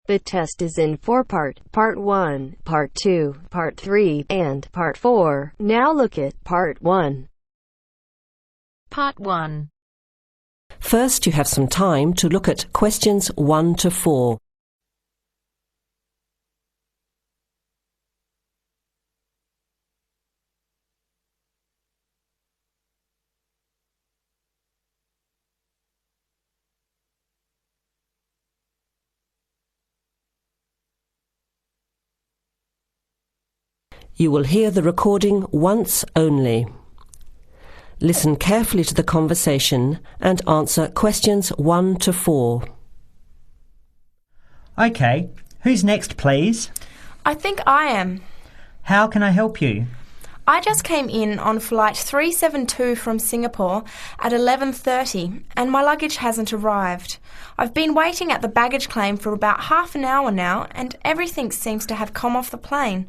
The test is in 4-part, Part 1, Part 2, Part 3, and Part 4. Now look at Part 1. Part 1. First, you have some time to look at questions 1 to 4. You will hear the recording once only. Listen carefully to the conversation and answer questions 1 to 4. OK, who's next, please? I think I am. How can I help you? I just came in on flight 372 from Singapore at 11:30 and my luggage hasn't arrived. I've been waiting at the baggage claim for about half an hour now and everything seems to have come off the plane.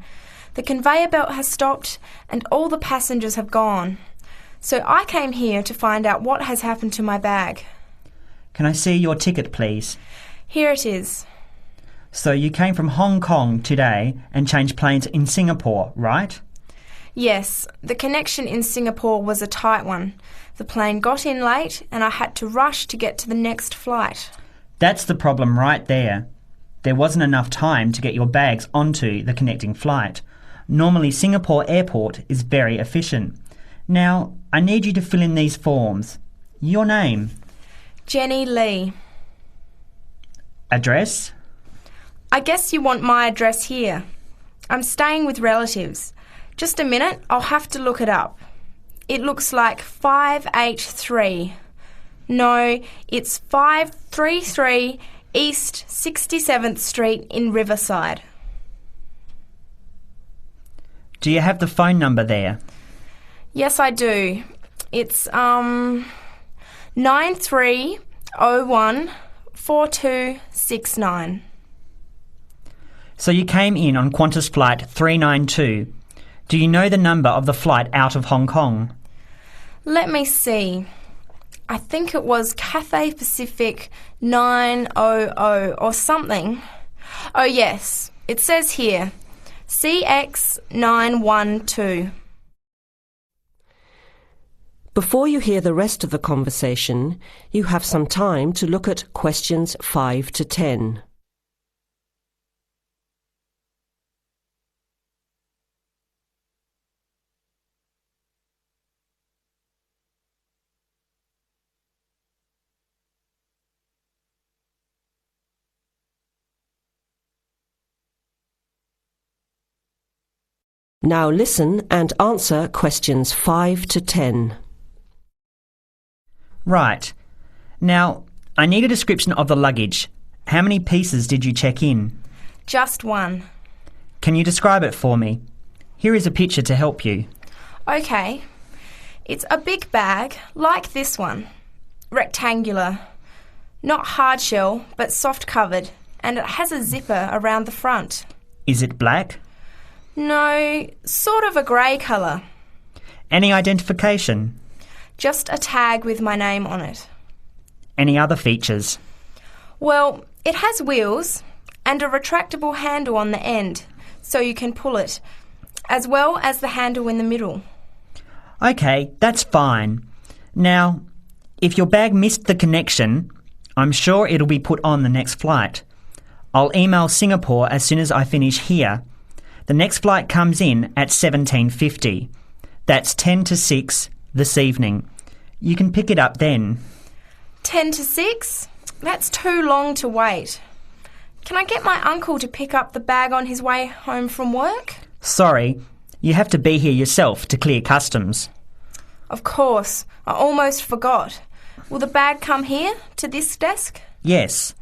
The conveyor belt has stopped and all the passengers have gone. So I came here to find out what has happened to my bag. Can I see your ticket, please? Here it is. So you came from Hong Kong today and changed planes in Singapore, right? Yes, the connection in Singapore was a tight one. The plane got in late and I had to rush to get to the next flight. That's the problem right there. There wasn't enough time to get your bags onto the connecting flight. Normally, Singapore Airport is very efficient. Now, I need you to fill in these forms. Your name. Jenny Lee. Address. I guess you want my address here. I'm staying with relatives. Just a minute, I'll have to look it up. It looks like 583. No, it's 533 East 67th Street in Riverside. Do you have the phone number there? Yes, I do. It's 93014269. So you came in on Qantas Flight 392. Do you know the number of the flight out of Hong Kong? Let me see. I think it was Cathay Pacific 900 or something. Oh yes, it says here, CX912. Before you hear the rest of the conversation, you have some time to look at questions 5 to 10. Now listen and answer questions 5 to 10. Right. Now, I need a description of the luggage. How many pieces did you check in? Just one. Can you describe it for me? Here is a picture to help you. Okay. It's a big bag, like this one. Rectangular. Not hard shell, but soft covered, and it has a zipper around the front. Is it black? No, sort of a grey colour. Any identification? Just a tag with my name on it. Any other features? Well, it has wheels and a retractable handle on the end, so you can pull it, as well as the handle in the middle. OK, that's fine. Now, if your bag missed the connection, I'm sure it'll be put on the next flight. I'll email Singapore as soon as I finish here. The next flight comes in at 17:50. That's 10 to 6 this evening. You can pick it up then. 10 to 6? That's too long to wait. Can I get my uncle to pick up the bag on his way home from work? Sorry, you have to be here yourself to clear customs. Of course, I almost forgot. Will the bag come here, to this desk? Yes.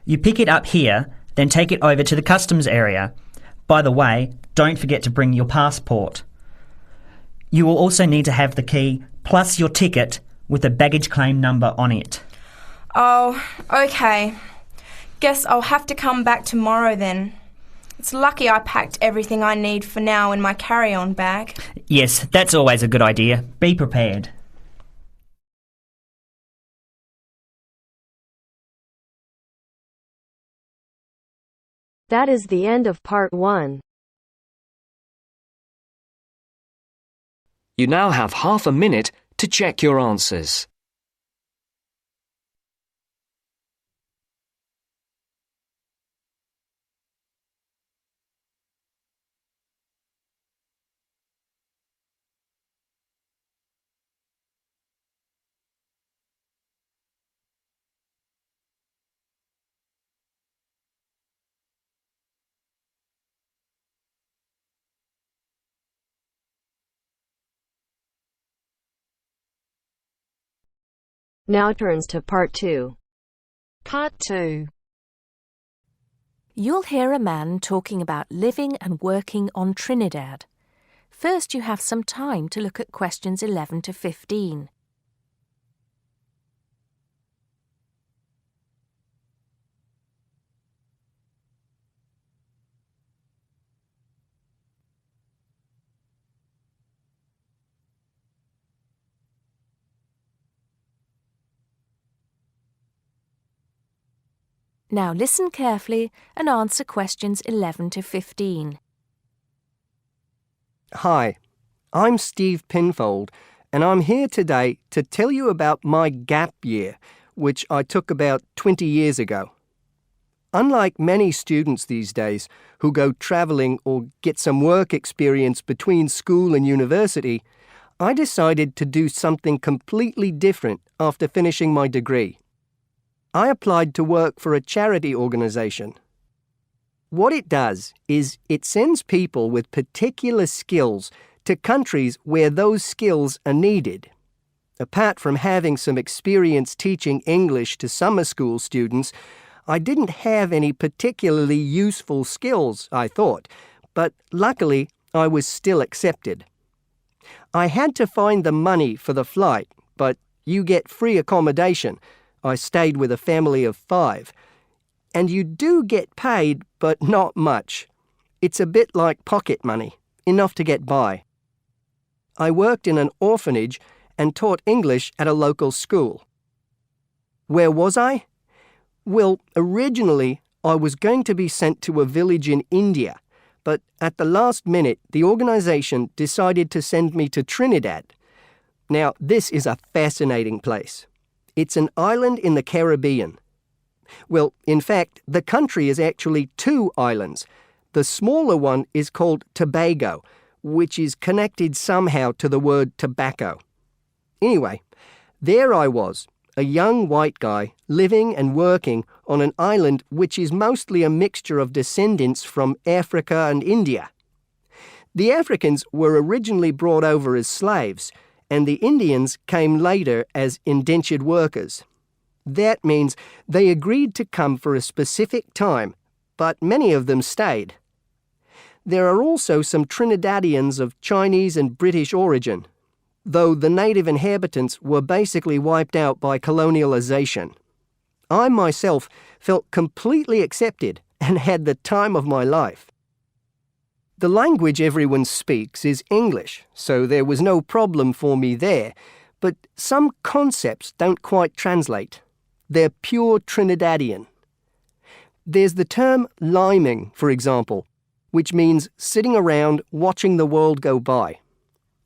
You pick it up here, then take it over to the customs area. By the way, don't forget to bring your passport. You will also need to have the key plus your ticket with a baggage claim number on it. Oh, okay. Guess I'll have to come back tomorrow then. It's lucky I packed everything I need for now in my carry-on bag. Yes, that's always a good idea. Be prepared. That is the end of part 1. You now have half a minute to check your answers. Now turns to part 2. Part 2. You'll hear a man talking about living and working on Trinidad. First, you have some time to look at questions 11 to 15. Now listen carefully and answer questions 11 to 15. Hi, I'm Steve Pinfold, and I'm here today to tell you about my gap year, which I took about 20 years ago. Unlike many students these days who go travelling or get some work experience between school and university, I decided to do something completely different after finishing my degree. I applied to work for a charity organisation. What it does is it sends people with particular skills to countries where those skills are needed. Apart from having some experience teaching English to summer school students, I didn't have any particularly useful skills, I thought, but luckily I was still accepted. I had to find the money for the flight, but you get free accommodation. I stayed with a family of 5. And you do get paid, but not much. It's a bit like pocket money, enough to get by. I worked in an orphanage and taught English at a local school. Where was I? Well, originally I was going to be sent to a village in India, but at the last minute the organisation decided to send me to Trinidad. Now, this is a fascinating place. It's an island in the Caribbean. Well, in fact, the country is actually 2 islands. The smaller one is called Tobago, which is connected somehow to the word tobacco. Anyway, there I was, a young white guy living and working on an island which is mostly a mixture of descendants from Africa and India. The Africans were originally brought over as slaves, and the Indians came later as indentured workers. That means they agreed to come for a specific time, but many of them stayed. There are also some Trinidadians of Chinese and British origin, though the native inhabitants were basically wiped out by colonialization. I myself felt completely accepted and had the time of my life. The language everyone speaks is English, so there was no problem for me there, but some concepts don't quite translate. They're pure Trinidadian. There's the term liming, for example, which means sitting around watching the world go by.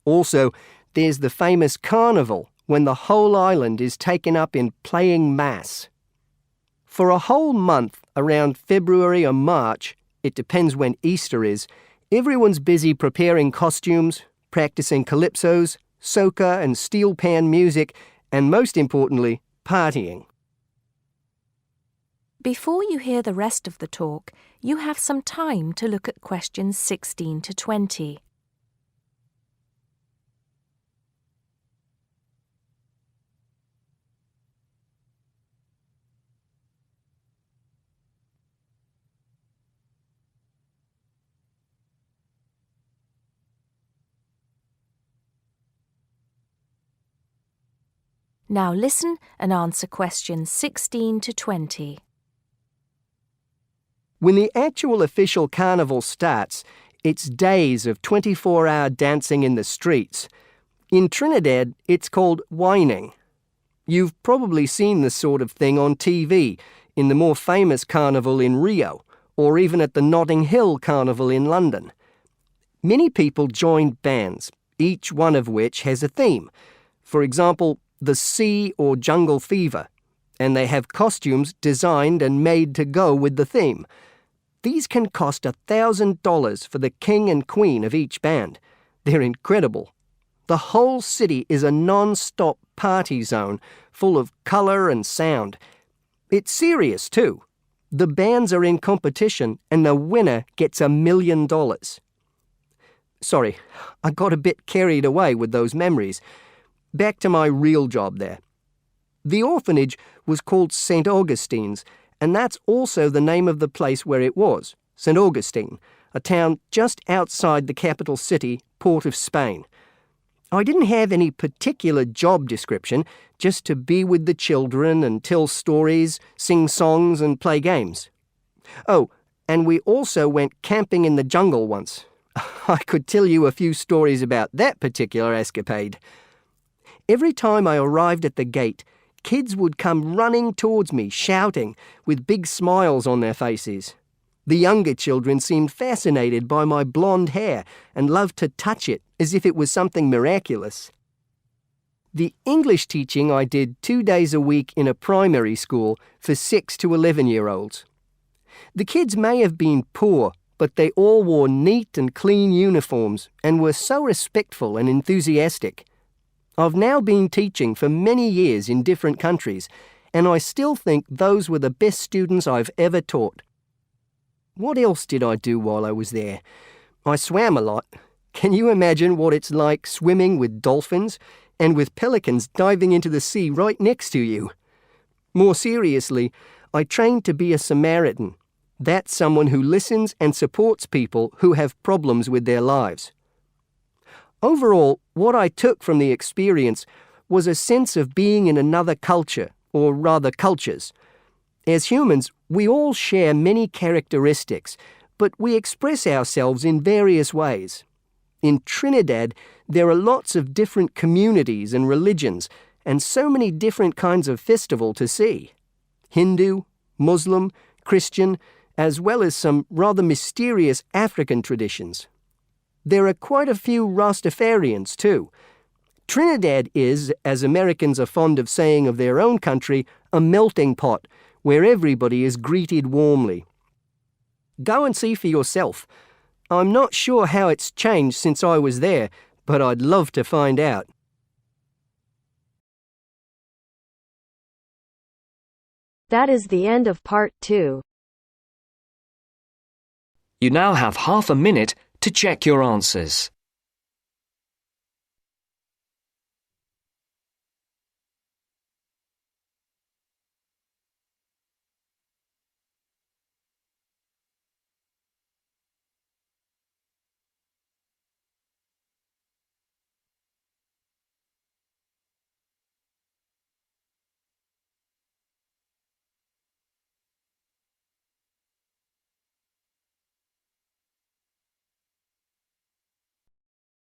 Also, there's the famous carnival, when the whole island is taken up in playing mass. For a whole month, around February or March, it depends when Easter is, everyone's busy preparing costumes, practicing calypsos, soca and steel pan music, and most importantly, partying. Before you hear the rest of the talk, you have some time to look at questions 16 to 20. Now listen and answer questions 16 to 20. When the actual official carnival starts, it's days of 24-hour dancing in the streets. In Trinidad, it's called whining. You've probably seen this sort of thing on TV, in the more famous carnival in Rio, or even at the Notting Hill Carnival in London. Many people joined bands, each one of which has a theme. For example, the Sea or Jungle Fever, and they have costumes designed and made to go with the theme. These can cost $1,000 for the king and queen of each band. They're incredible. The whole city is a non-stop party zone full of colour and sound. It's serious too. The bands are in competition and the winner gets $1 million. Sorry, I got a bit carried away with those memories. Back to my real job there. The orphanage was called St. Augustine's, and that's also the name of the place where it was, St. Augustine, a town just outside the capital city, Port of Spain. I didn't have any particular job description, just to be with the children and tell stories, sing songs and play games. Oh, and we also went camping in the jungle once. I could tell you a few stories about that particular escapade. Every time I arrived at the gate, kids would come running towards me, shouting, with big smiles on their faces. The younger children seemed fascinated by my blonde hair and loved to touch it as if it was something miraculous. The English teaching I did 2 days a week in a primary school for 6 to 11-year-olds. The kids may have been poor, but they all wore neat and clean uniforms and were so respectful and enthusiastic. I've now been teaching for many years in different countries, and I still think those were the best students I've ever taught. What else did I do while I was there? I swam a lot. Can you imagine what it's like swimming with dolphins and with pelicans diving into the sea right next to you? More seriously, I trained to be a Samaritan. That's someone who listens and supports people who have problems with their lives. Overall, what I took from the experience was a sense of being in another culture, or rather cultures. As humans, we all share many characteristics, but we express ourselves in various ways. In Trinidad, there are lots of different communities and religions, and so many different kinds of festival to see. Hindu, Muslim, Christian, as well as some rather mysterious African traditions. There are quite a few Rastafarians too. Trinidad is, as Americans are fond of saying of their own country, a melting pot where everybody is greeted warmly. Go and see for yourself. I'm not sure how it's changed since I was there, but I'd love to find out. That is the end of part 2. You now have half a minute to check your answers.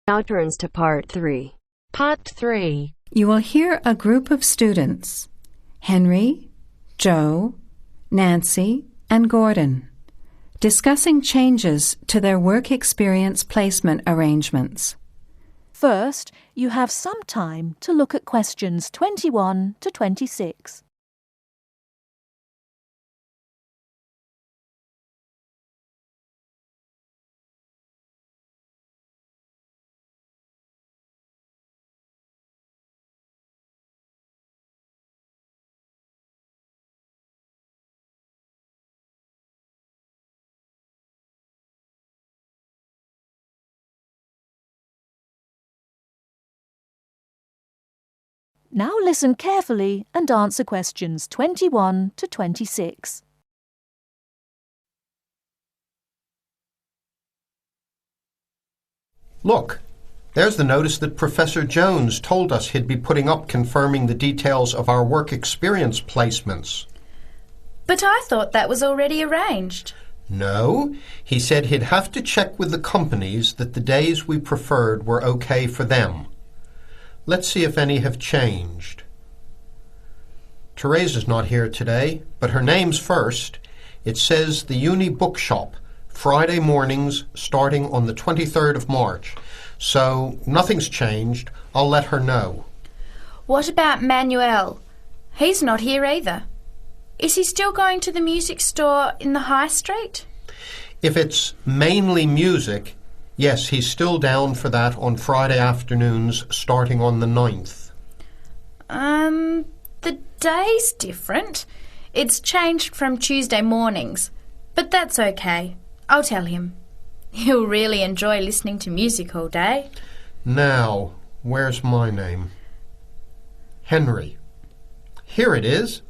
Now turns to part 3. Part 3. You will hear a group of students, Henry, Joe, Nancy, and Gordon, discussing changes to their work experience placement arrangements. First, you have some time to look at questions 21 to 26. Now listen carefully and answer questions 21 to 26. Look, there's the notice that Professor Jones told us he'd be putting up confirming the details of our work experience placements. But I thought that was already arranged. No, he said he'd have to check with the companies that the days we preferred were okay for them. Let's see if any have changed. Teresa's not here today, but her name's first. It says the Uni Bookshop, Friday mornings starting on the 23rd of March. So nothing's changed. I'll let her know. What about Manuel? He's not here either. Is he still going to the music store in the High Street? If it's mainly music, yes, he's still down for that on Friday afternoons starting on the 9th. The day's different. It's changed from Tuesday mornings, but that's okay. I'll tell him. He'll really enjoy listening to music all day. Now, where's my name? Henry. Here it is.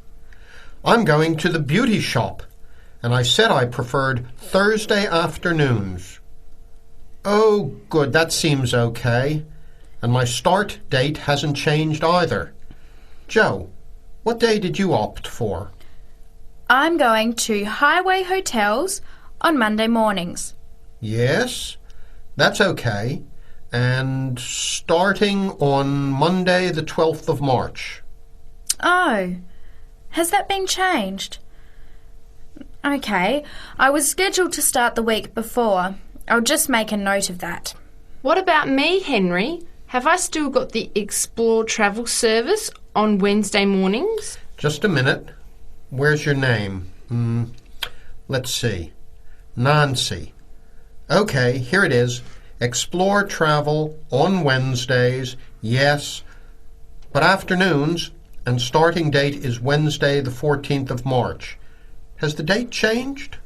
I'm going to the beauty shop, and I said I preferred Thursday afternoons. Oh, good, that seems okay. And my start date hasn't changed either. Joe, what day did you opt for? I'm going to Highway Hotels on Monday mornings. Yes, that's okay. And starting on Monday the 12th of March. Oh, has that been changed? Okay, I was scheduled to start the week before. I'll just make a note of that. What about me, Henry? Have I still got the Explore travel service on Wednesday mornings? Just a minute. Where's your name? Let's see. Nancy. Okay, here it is. Explore travel on Wednesdays, yes, but afternoons, and starting date is Wednesday the 14th of March. Has the date changed?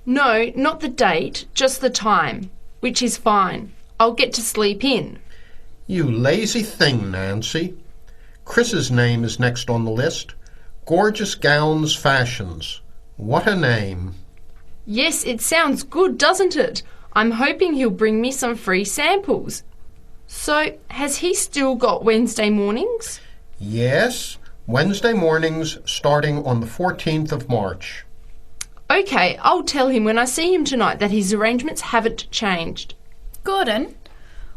No, not the date, just the time, which is fine. I'll get to sleep in. You lazy thing, Nancy. Chris's name is next on the list. Gorgeous Gowns Fashions. What a name. Yes, it sounds good, doesn't it? I'm hoping he'll bring me some free samples. So, has he still got Wednesday mornings? Yes, Wednesday mornings starting on the 14th of March. Okay, I'll tell him when I see him tonight that his arrangements haven't changed. Gordon,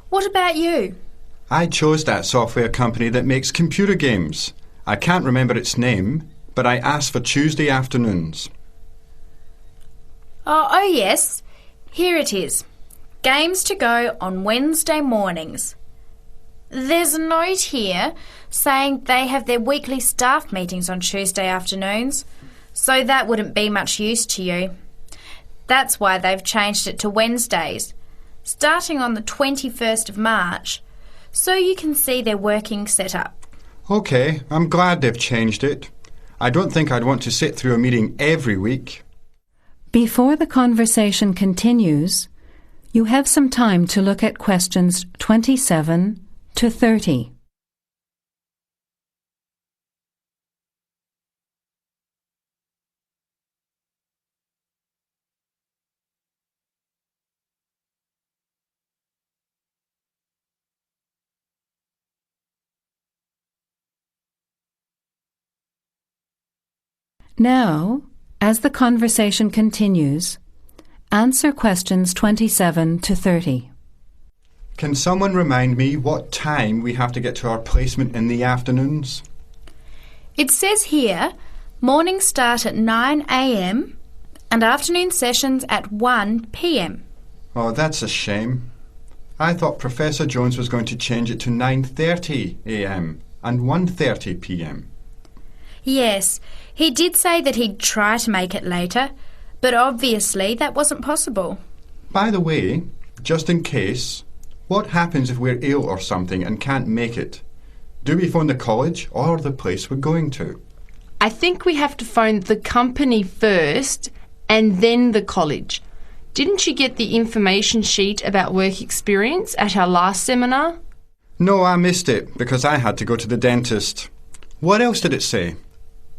what about you? I chose that software company that makes computer games. I can't remember its name, but I asked for Tuesday afternoons. Oh yes. Here it is. Games to go on Wednesday mornings. There's a note here saying they have their weekly staff meetings on Tuesday afternoons, so that wouldn't be much use to you. That's why they've changed it to Wednesdays, starting on the 21st of March, so you can see their working setup. OK, I'm glad they've changed it. I don't think I'd want to sit through a meeting every week. Before the conversation continues, you have some time to look at questions 27 to 30. Now, as the conversation continues, answer questions 27 to 30. Can someone remind me what time we have to get to our placement in the afternoons? It says here, mornings start at 9 a.m. and afternoon sessions at 1 p.m. Oh, that's a shame. I thought Professor Jones was going to change it to 9:30 a.m. and 1:30 p.m. Yes, he did say that he'd try to make it later, but obviously that wasn't possible. By the way, just in case, what happens if we're ill or something and can't make it? Do we phone the college or the place we're going to? I think we have to phone the company first and then the college. Didn't you get the information sheet about work experience at our last seminar? No, I missed it because I had to go to the dentist. What else did it say?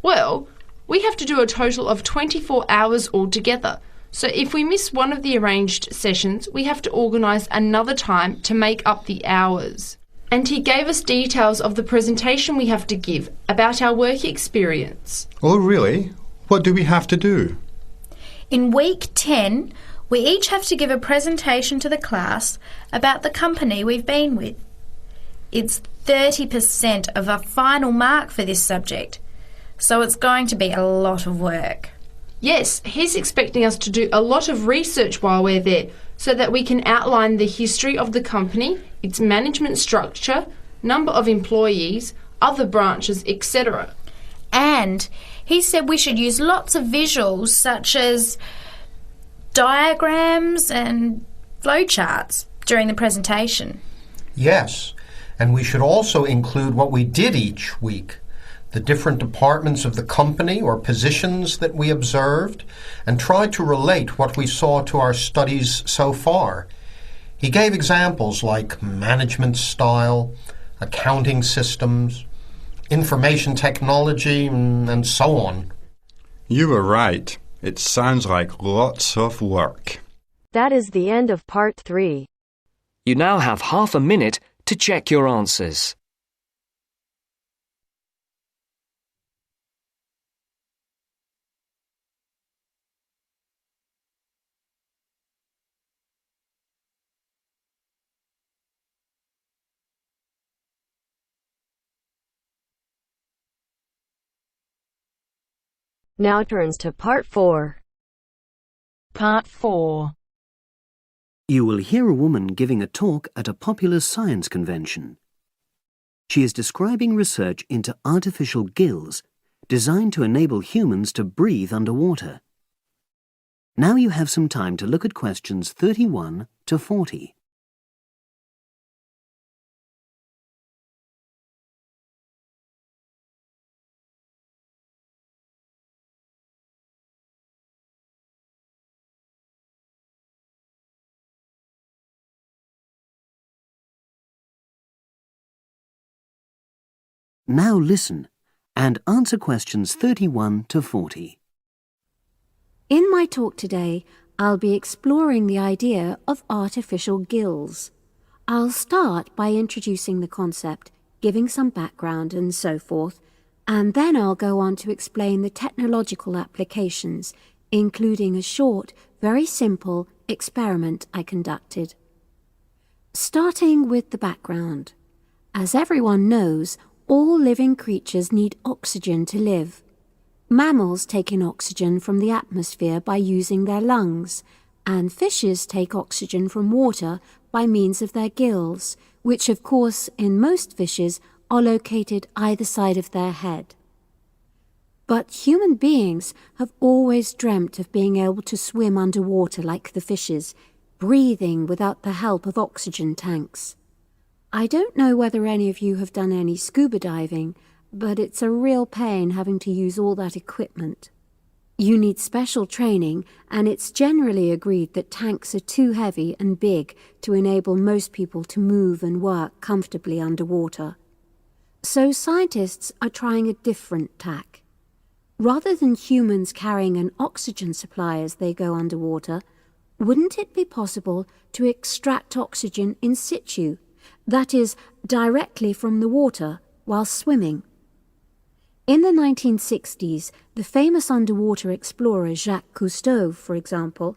Well, we have to do a total of 24 hours altogether. So if we miss one of the arranged sessions, we have to organise another time to make up the hours. And he gave us details of the presentation we have to give about our work experience. Oh, really? What do we have to do? In week 10, we each have to give a presentation to the class about the company we've been with. It's 30% of a final mark for this subject, so it's going to be a lot of work. Yes, he's expecting us to do a lot of research while we're there so that we can outline the history of the company, its management structure, number of employees, other branches, etc. And he said we should use lots of visuals such as diagrams and flowcharts during the presentation. Yes, and we should also include what we did each week, the different departments of the company or positions that we observed, and try to relate what we saw to our studies so far. He gave examples like management style, accounting systems, information technology, and so on. You were right. It sounds like lots of work. That is the end of part 3. You now have half a minute to check your answers. Now turns to part 4. Part 4. You will hear a woman giving a talk at a popular science convention. She is describing research into artificial gills designed to enable humans to breathe underwater. Now you have some time to look at questions 31 to 40. Now listen and answer questions 31 to 40. In my talk today, I'll be exploring the idea of artificial gills. I'll start by introducing the concept, giving some background and so forth, and then I'll go on to explain the technological applications, including a short, very simple experiment I conducted. Starting with the background. As everyone knows, all living creatures need oxygen to live. Mammals take in oxygen from the atmosphere by using their lungs, and fishes take oxygen from water by means of their gills, which of course in most fishes are located either side of their head. But human beings have always dreamt of being able to swim underwater like the fishes, breathing without the help of oxygen tanks. I don't know whether any of you have done any scuba diving, but it's a real pain having to use all that equipment. You need special training, and it's generally agreed that tanks are too heavy and big to enable most people to move and work comfortably underwater. So scientists are trying a different tack. Rather than humans carrying an oxygen supply as they go underwater, wouldn't it be possible to extract oxygen in situ? That is, directly from the water while swimming. In the 1960s, the famous underwater explorer Jacques Cousteau, for example,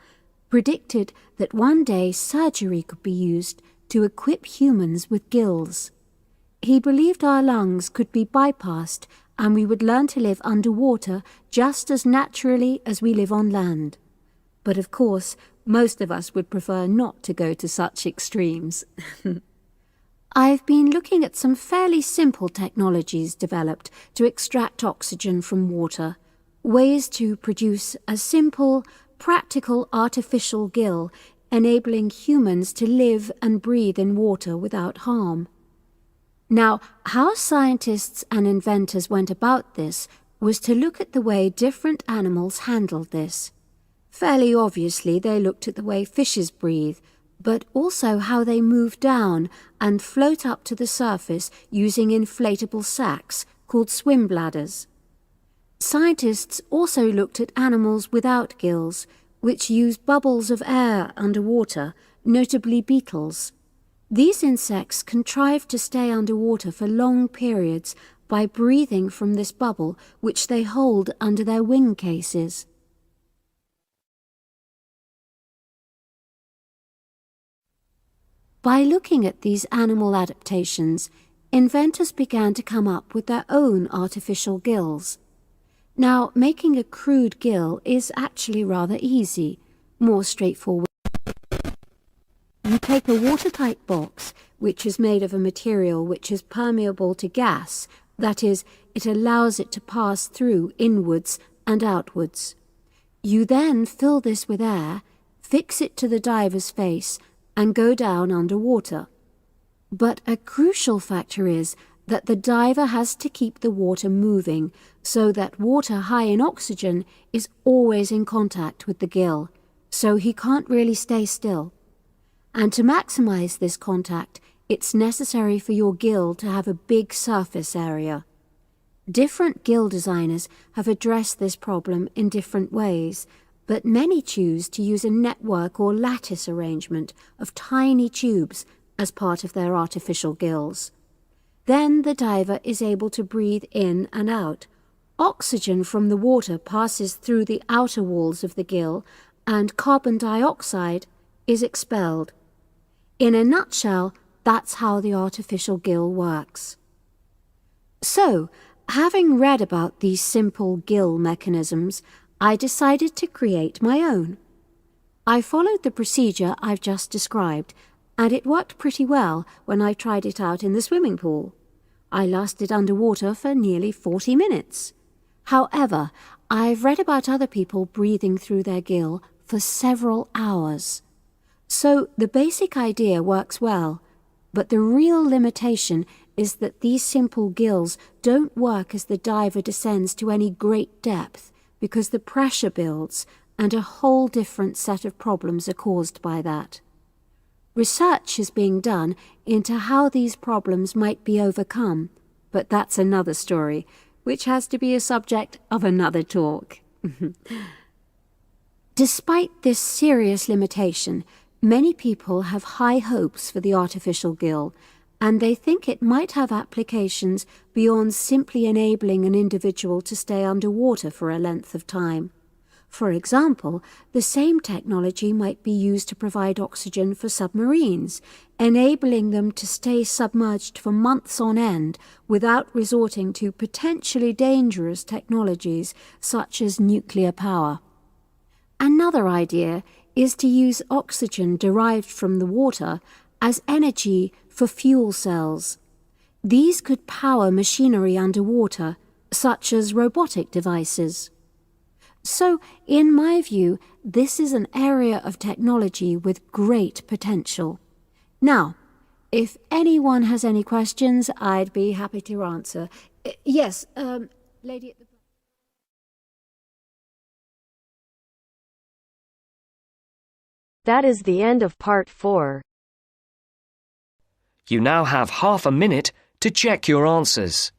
predicted that one day surgery could be used to equip humans with gills. He believed our lungs could be bypassed and we would learn to live underwater just as naturally as we live on land. But of course, most of us would prefer not to go to such extremes. I've been looking at some fairly simple technologies developed to extract oxygen from water, ways to produce a simple, practical artificial gill enabling humans to live and breathe in water without harm. Now, how scientists and inventors went about this was to look at the way different animals handled this. Fairly obviously, they looked at the way fishes breathe, but also how they move down and float up to the surface using inflatable sacs called swim bladders. Scientists also looked at animals without gills, which use bubbles of air underwater, notably beetles. These insects contrive to stay underwater for long periods by breathing from this bubble, which they hold under their wing cases. By looking at these animal adaptations, inventors began to come up with their own artificial gills. Now, making a crude gill is actually rather easy, more straightforward. You take a watertight box, which is made of a material which is permeable to gas, that is, it allows it to pass through inwards and outwards. You then fill this with air, fix it to the diver's face, and go down underwater. But a crucial factor is that the diver has to keep the water moving so that water high in oxygen is always in contact with the gill, so he can't really stay still. And to maximize this contact, it's necessary for your gill to have a big surface area. Different gill designers have addressed this problem in different ways, but many choose to use a network or lattice arrangement of tiny tubes as part of their artificial gills. Then the diver is able to breathe in and out. Oxygen from the water passes through the outer walls of the gill, and carbon dioxide is expelled. In a nutshell, that's how the artificial gill works. So, having read about these simple gill mechanisms, I decided to create my own. I followed the procedure I've just described, and it worked pretty well when I tried it out in the swimming pool. I lasted underwater for nearly 40 minutes. However, I've read about other people breathing through their gill for several hours. So the basic idea works well, but the real limitation is that these simple gills don't work as the diver descends to any great depth because the pressure builds and a whole different set of problems are caused by that. Research is being done into how these problems might be overcome, but that's another story, which has to be a subject of another talk. Despite this serious limitation, many people have high hopes for the artificial gill, and they think it might have applications beyond simply enabling an individual to stay underwater for a length of time. For example, the same technology might be used to provide oxygen for submarines, enabling them to stay submerged for months on end without resorting to potentially dangerous technologies such as nuclear power. Another idea is to use oxygen derived from the water as energy for fuel cells. These could power machinery underwater, such as robotic devices. So, in my view, this is an area of technology with great potential. Now, if anyone has any questions, I'd be happy to answer. Yes, lady at the... That is the end of part 4. You now have half a minute to check your answers.